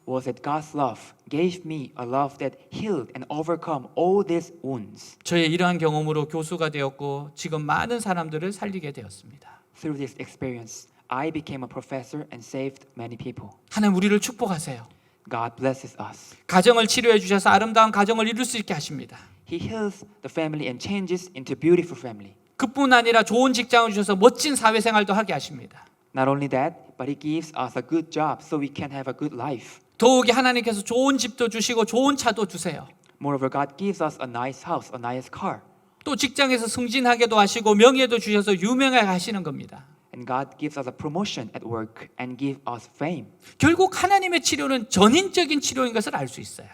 was that God's love gave me a love that healed and overcome all these wounds. 저의 이러한 경험으로 교수가 되었고 지금 많은 사람들을 살리게 되었습니다. Through this experience, I became a professor and saved many people. 하나님 우리를 축복하세요. God blesses us. 가정을 치료해 주셔서 아름다운 가정을 이룰 수 있게 하십니다. He heals the family and changes into beautiful family. 그뿐 아니라 좋은 직장을 주셔서 멋진 사회생활도 하게 하십니다. Not only that, but He gives us a good job so we can have a good life. 더욱이 하나님께서 좋은 집도 주시고 좋은 차도 주세요. Moreover, God gives us a nice house, a nice car. 또 직장에서 승진하게도 하시고 명예도 주셔서 유명하게 하시는 겁니다. And God gives us a promotion at work and give us fame. 결국 하나님의 치료는 전인적인 치료인 것을 알 수 있어요.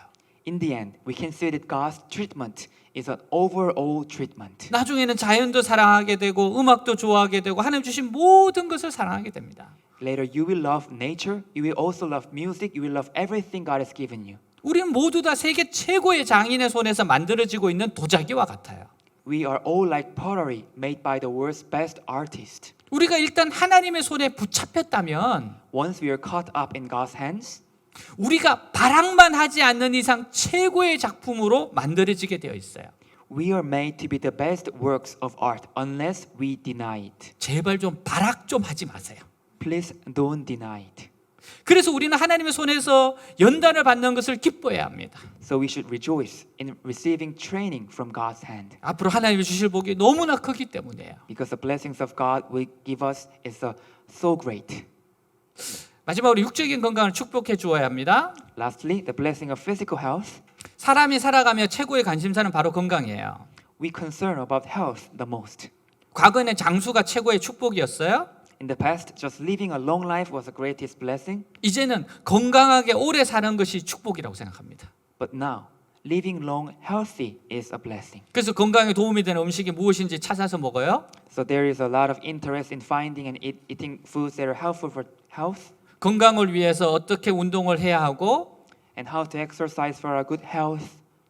In the end, we can see that God's treatment is an overall treatment. 나중에는 자연도 사랑하게 되고 음악도 좋아하게 되고 하나님 주신 모든 것을 사랑하게 됩니다. Later, you will love nature. You will also love music. You will love everything God has given you. 우리는 모두 다 세계 최고의 장인의 손에서 만들어지고 있는 도자기와 같아요. We are all like pottery made by the world's best artist. 우리가 일단 하나님의 손에 붙잡혔다면 Once we are caught up in God's hands, 우리가 발악만 하지 않는 이상 최고의 작품으로 만들어지게 되어 있어요. we are made to be the best works of art unless we deny it. 제발 좀 발악 좀 하지 마세요. Please don't deny it. 그래서 우리는 하나님의 손에서 연단을 받는 것을 기뻐해야 합니다. So we should rejoice in receiving training from God's hand. 앞으로 하나님이 주실 복이 너무나 크기 때문이에요. Because the blessings of God will give us is so great. 마지막으로 육적인 건강을 축복해 주어야 합니다. Lastly, the blessing of physical health. 사람이 살아가며 최고의 관심사는 바로 건강이에요. We concern about health the most. 과거에는 장수가 최고의 축복이었어요. In the past, just living a long life was the greatest blessing. 이제는 건강하게 오래 사는 것이 축복이라고 생각합니다. But now, living long healthy is a blessing. 그래서 건강에 도움이 되는 음식이 무엇인지 찾아서 먹어요. So there is a lot of interest in finding and eating foods that are helpful for health 건강을 위해서 어떻게 운동을 해야 하고 and how to exercise for a good health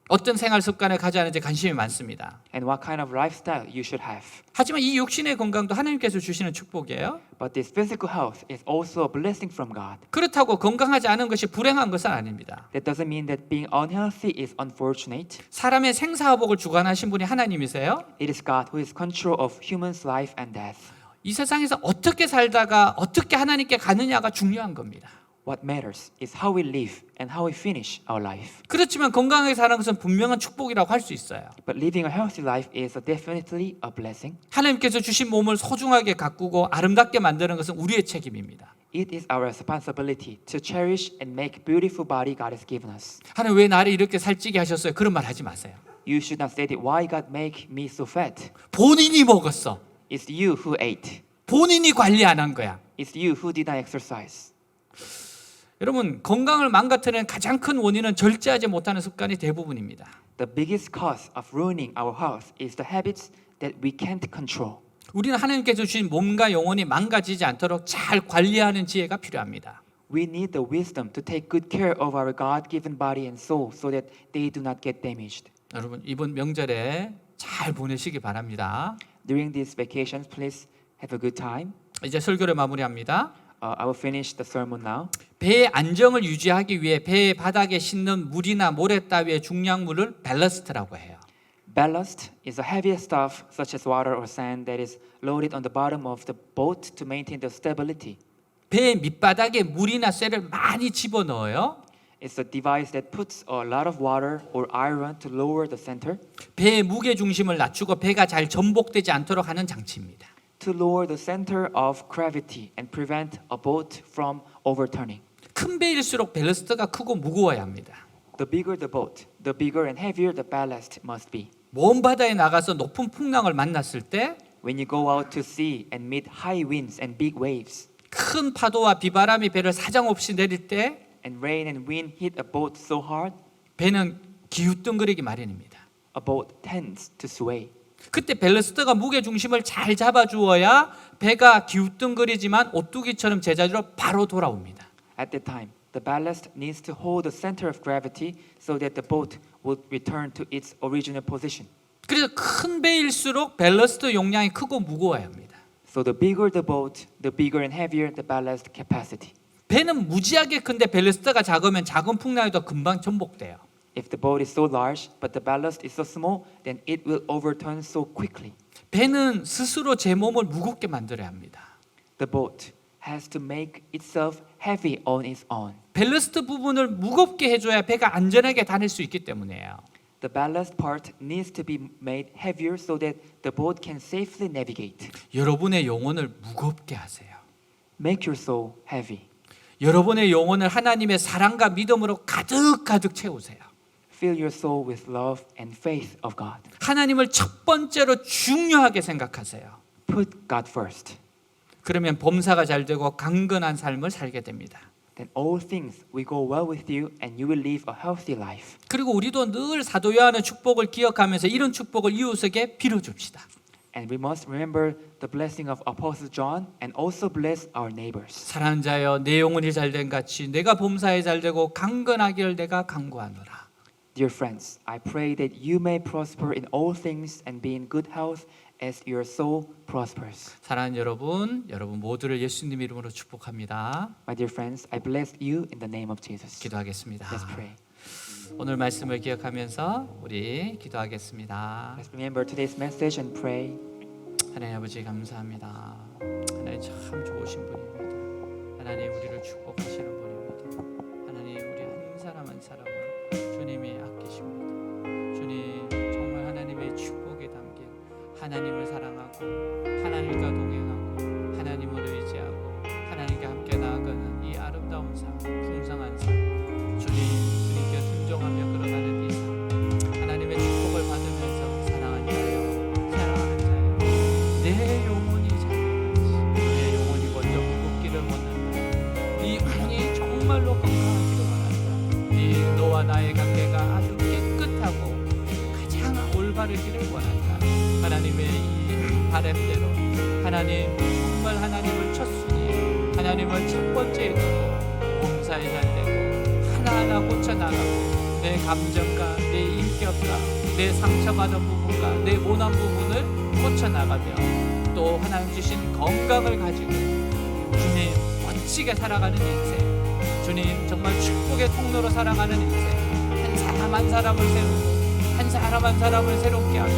어떤 생활 습관을 가져야 하는지 관심이 많습니다. and what kind of lifestyle you should have. 하지만 이 육신의 건강도 하나님께서 주시는 축복이에요. But this physical health is also a blessing from God. 그렇다고 건강하지 않은 것이 불행한 것은 아닙니다. That doesn't mean that being unhealthy is unfortunate. 사람의 생사화복을 주관하신 분이 하나님이세요. It is God who is control of human's life and death. 이 세상에서 어떻게 살다가 어떻게 하나님께 가느냐가 중요한 겁니다. What matters is how we live and how we finish our life. 그렇지만 건강하게 사는 것은 분명한 축복이라고 할 수 있어요. But living a healthy life is definitely a blessing. 하나님께서 주신 몸을 소중하게 가꾸고 아름답게 만드는 것은 우리의 책임입니다. It is our responsibility to cherish and make beautiful body God has given us. 하나님 왜 나를 이렇게 살찌게 하셨어요? 그런 말 하지 마세요. You should not say that why God make me so fat. 본인이 먹었어. It's you who ate. 본인이 관리 안 한 거야. It's you who did not exercise. 여러분 건강을 망가뜨리는 가장 큰 원인은 절제하지 못하는 습관이 대부분입니다. The biggest cause of ruining our health is the habits that we can't control. 우리는 하나님께서 주신 몸과 영혼이 망가지지 않도록 잘 관리하는 지혜가 필요합니다. We need the wisdom to take good care of our God-given body and soul so that they do not get damaged. 여러분 이번 명절에 잘 보내시기 바랍니다. During these vacations, please have a good time. 이제 설교를 마무리합니다. I will finish the sermon now. 배의 안정을 유지하기 위해 배의 바닥에 싣는 물이나 모래 따위의 중량물을 밸러스트라고 해요. Ballast is a heavier stuff such as water or sand that is loaded on the bottom of the boat to maintain the stability. 배 밑바닥에 물이나 쇠를 많이 집어넣어요. It's a device that puts a lot of water or iron to lower the center, 배의 무게 중심을 낮추고 배가 잘 전복되지 않도록 하는 장치입니다. to lower the center of gravity and prevent a boat from overturning. 큰 배일수록 밸러스트가 크고 무거워야 합니다. The bigger the boat, the bigger and heavier the ballast must be. 먼 바다에 나가서 높은 풍랑을 만났을 때 When you go out to sea and meet high winds and big waves, 큰 파도와 비바람이 배를 사정없이 내릴 때 and rain and wind hit a boat so hard, 배는 기우뚱거리기 마련입니다. a boat tends to sway. 그때 밸러스트가 무게 중심을 잘 잡아주어야 배가 기우뚱거리지만 오뚜기처럼 제자리로 바로 돌아옵니다. At that time, the ballast needs to hold the center of gravity so that the boat would return to its original position. 그래서 큰 배일수록 밸러스트 용량이 크고 무거워야 합니다. So the bigger the boat, the bigger and heavier the ballast capacity. 배는 무지하게 큰데 밸러스트가 작으면 작은 풍랑에도 금방 전복돼요. If the boat is so large but the ballast is so small, then it will overturn so quickly. 배는 스스로 제 몸을 무겁게 만들어야 합니다. The boat has to make itself heavy on its own. 밸러스트 부분을 무겁게 해줘야 배가 안전하게 다닐 수 있기 때문이에요. The ballast part needs to be made heavier so that the boat can safely navigate. 여러분의 영혼을 무겁게 하세요. Make your soul heavy. 여러분의 영혼을 하나님의 사랑과 믿음으로 가득 채우세요. Fill your soul with love and faith of God. 하나님을 첫 번째로 중요하게 생각하세요. Put God first. 그러면 범사가 잘 되고 강건한 삶을 살게 됩니다. Then all things will go well with you and you will live a healthy life. 그리고 우리도 늘 사도 요한의 축복을 기억하면서 이런 축복을 이웃에게 빌어줍시다. And we must remember the blessing of Apostle John and also bless our neighbors. 사랑하는 자여 내 영혼이 잘된 같이 내가 범사에 잘되고 강건하기를 내가 간구하노라. Dear friends, I pray that you may prosper in all things and be in good health as your soul prospers. 사랑하는 여러분 모두를 예수님 이름으로 축복합니다. My dear friends, I bless you in the name of Jesus. 기도하겠습니다. Let's pray. 오늘 말씀을 기억하면서 우리 기도하겠습니다. Let's remember today's message and pray. 하나님 아버지 감사합니다. 하나님 참 좋으신 분입니다. 하나님 우리를 축복하시는 분입니다. 하나님 우리 한 사람 한 사람을 주님이 아끼십니다. 주님 정말 하나님의 축복에 담긴 하나님을 사랑하고 하나님과 동행하고 하나님을 의지하고 하나님과 함께 나아가는 이 아름다운 삶, 풍성한 삶, 주님께 순종하며 걸어가는 이 삶, 하나님의 축복을 받으면서 사랑하는 자요, 내 영혼이 잘되지, 내 영혼이 먼저 무겁기를 원한다. 네 영혼이 정말로 건강하기를 원한다. 네 너와 나의 관계가 아주 깨끗하고 가장 올바르기를 원한다. 하나님의 이 바람대로 하나님 정말 하나님을 첫순위 하나님을 첫 번째 두고 범사에 잘되고 하나하나 고쳐나가고 내 감정과 내 인격과 내 상처받은 부분과 내 모난 부분을 고쳐나가며 또 하나님 주신 건강을 가지고 주님 멋지게 살아가는 인생, 주님 정말 축복의 통로로 살아가는 인생, 한 사람 한 사람을 세우고 한 사람 한 사람을 새롭게 하며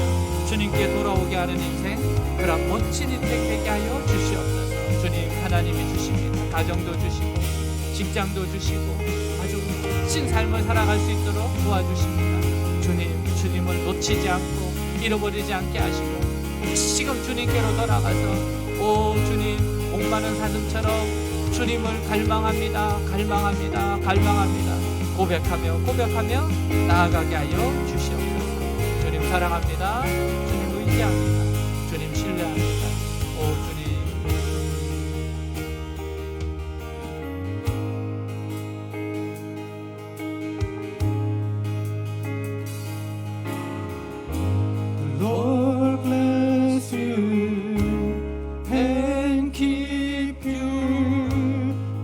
주님께 돌아오게 하는 인생, 그런 멋진 인생 되게 하여 주시옵소서. 주님 하나님이 주십니다. 가정도 주시고 직장도 주시고 아주 멋진 삶을 살아갈 수 있도록 도와주십니다. 주님을 놓치지 않고 잃어버리지 않게 하시고 다시금 주님께로 돌아가서 오 주님 목마른 사슴처럼 주님을 갈망합니다. 고백하며 나아가게 하여 주시옵소서. 주님 사랑합니다. 주님 의지합니다. 주님 신뢰합니다. 오 주님 Lord bless you and keep you,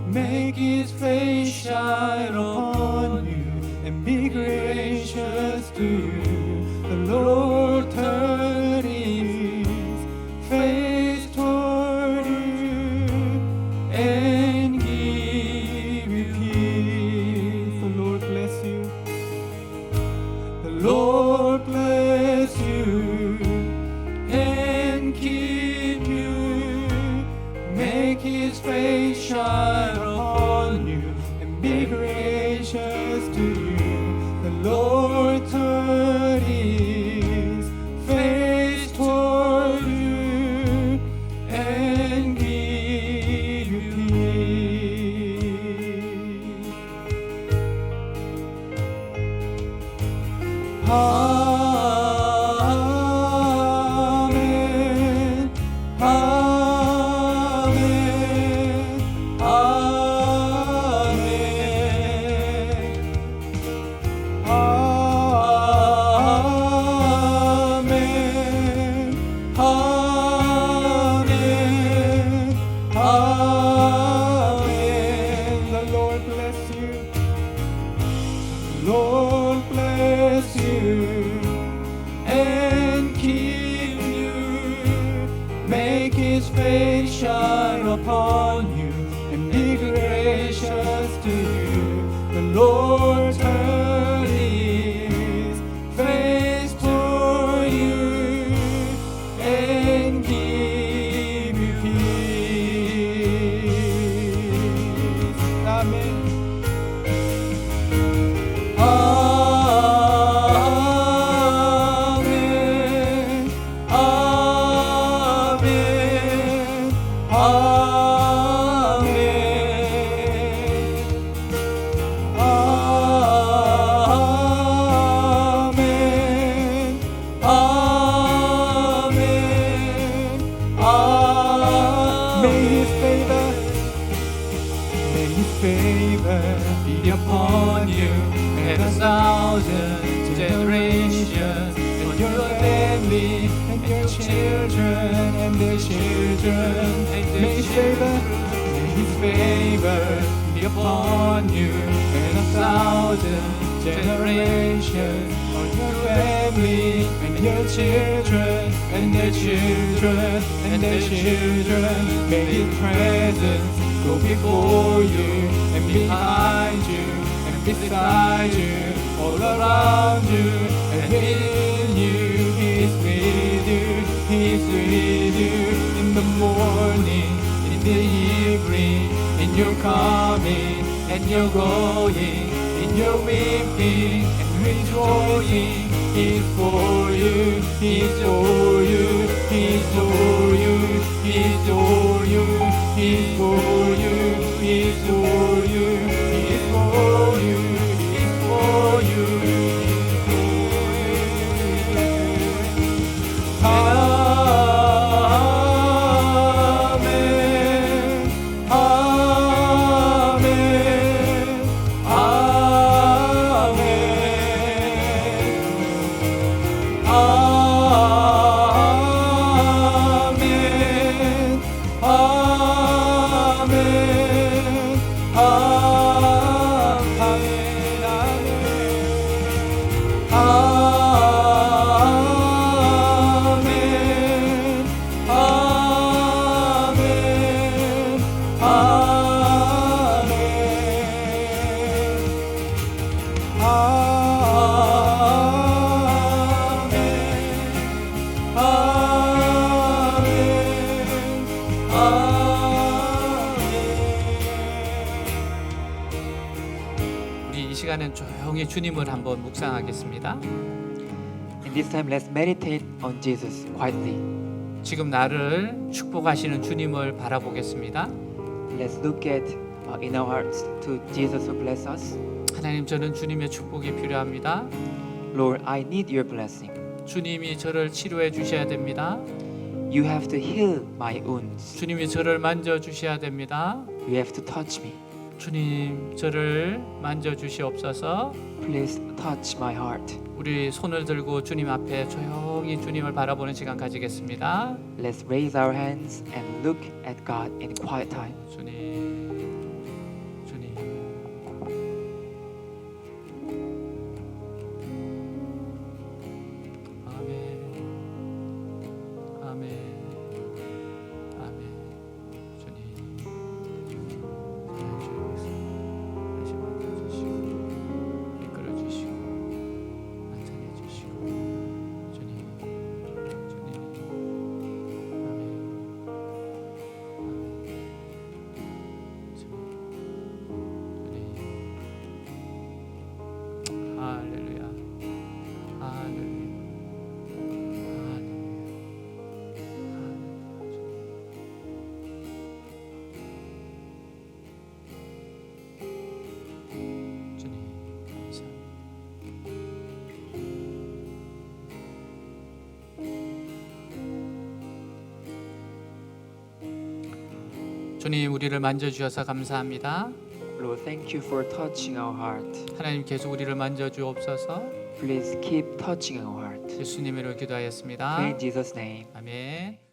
make His face shine upon you and be gracious to you. The Lord turn His make His face shine upon you, and be gracious to you. The Lord turn His face toward you and give you peace. Amen. Amen. Amen. Amen. Amen. Amen. May His favor be upon you and 1,000 generations, and your family and your children and their children. May His favor be upon you and 1,000 generations, on your family and your children and their children and their children. May His presence go before you and behind you and beside you, all around you and in you. He's with you, He's with you in the morning, in the evening, in your coming and your going, in your weeping and rejoicing. He's for you, He's for you, He's for you, He's for you, He's for you, He's for you, He's for you, He's for you, Amen. Amen. Amen. Amen. 우리 이 시간엔 조용히 주님을 한번 묵상하겠습니다. In this time, let's meditate on Jesus quietly. 지금 나를 축복하시는 주님을 바라보겠습니다. Let's look at in our hearts to Jesus who bless us. 하나님, 저는 주님의 축복이 필요합니다. Lord, I need your blessing. 주님이 저를 치료해 주셔야 됩니다. You have to heal my wounds. 주님이 저를 만져 주셔야 됩니다. You have to touch me. 주님, 저를 만져 주시옵소서. Please touch my heart. 우리 손을 들고 주님 앞에 조용히 주님을 바라보는 시간 가지겠습니다. Let's raise our hands and look at God in quiet time. 주님, 주님. 아멘, 아멘, 아멘. 주님, 다시 만나주시고, 이끌어주시고, 나타내주시고, 주님, 주님, 아멘. 할렐루야, 할렐루야, 주님 감사합니다. 주님, 우리를 만져주셔서 감사합니다. Lord, thank you for touching our heart. 하나님, 계속 우리를 만져주옵소서. Please keep touching our heart. 예수님으로 기도하였습니다. In Jesus' name. 아멘.